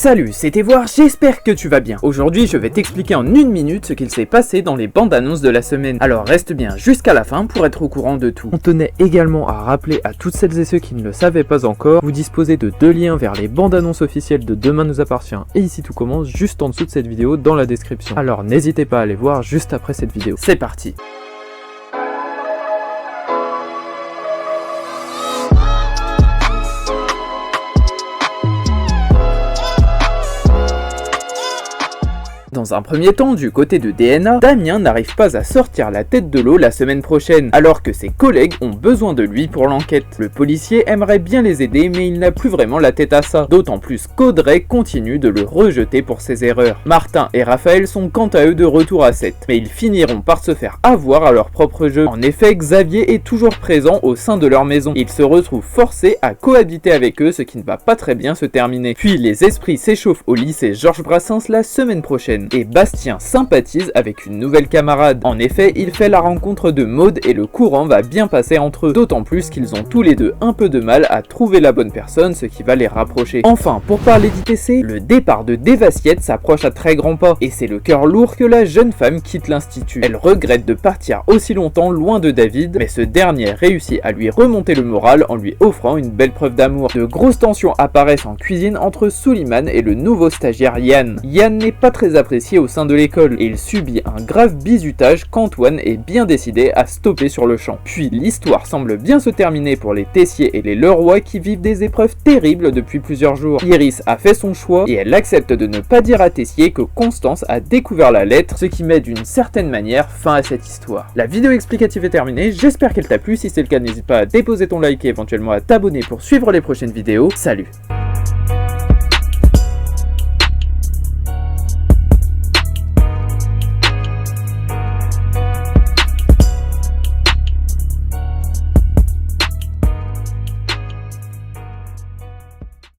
Salut, c'était Voir, j'espère que tu vas bien. Aujourd'hui, je vais t'expliquer en une minute ce qu'il s'est passé dans les bandes annonces de la semaine. Alors reste bien jusqu'à la fin pour être au courant de tout. On tenait également à rappeler à toutes celles et ceux qui ne le savaient pas encore, vous disposez de deux liens vers les bandes annonces officielles de Demain nous appartient et Ici tout commence juste en dessous de cette vidéo dans la description. Alors n'hésitez pas à aller voir juste après cette vidéo. C'est parti. Dans un premier temps, du côté de DNA, Damien n'arrive pas à sortir la tête de l'eau la semaine prochaine, alors que ses collègues ont besoin de lui pour l'enquête. Le policier aimerait bien les aider, mais il n'a plus vraiment la tête à ça, d'autant plus qu'Audrey continue de le rejeter pour ses erreurs. Martin et Raphaël sont quant à eux de retour à 7, mais ils finiront par se faire avoir à leur propre jeu. En effet, Xavier est toujours présent au sein de leur maison. Ils se retrouvent forcés à cohabiter avec eux, ce qui ne va pas très bien se terminer. Puis les esprits s'échauffent au lycée Georges Brassens la semaine prochaine. Et Bastien sympathise avec une nouvelle camarade. En effet, il fait la rencontre de Maud et le courant va bien passer entre eux, d'autant plus qu'ils ont tous les deux un peu de mal à trouver la bonne personne, ce qui va les rapprocher. Enfin, pour parler d'ITC, le départ de Devassiette s'approche à très grands pas, et c'est le cœur lourd que la jeune femme quitte l'institut. Elle regrette de partir aussi longtemps loin de David, mais ce dernier réussit à lui remonter le moral en lui offrant une belle preuve d'amour. De grosses tensions apparaissent en cuisine entre Suleiman et le nouveau stagiaire Yann. Yann n'est pas très apprécié au sein de l'école et il subit un grave bizutage qu'Antoine est bien décidé à stopper sur le champ. Puis l'histoire semble bien se terminer pour les Tessier et les Leroy qui vivent des épreuves terribles depuis plusieurs jours. Iris a fait son choix et elle accepte de ne pas dire à Tessier que Constance a découvert la lettre, ce qui met d'une certaine manière fin à cette histoire. La vidéo explicative est terminée, j'espère qu'elle t'a plu, si c'est le cas n'hésite pas à déposer ton like et éventuellement à t'abonner pour suivre les prochaines vidéos. Salut!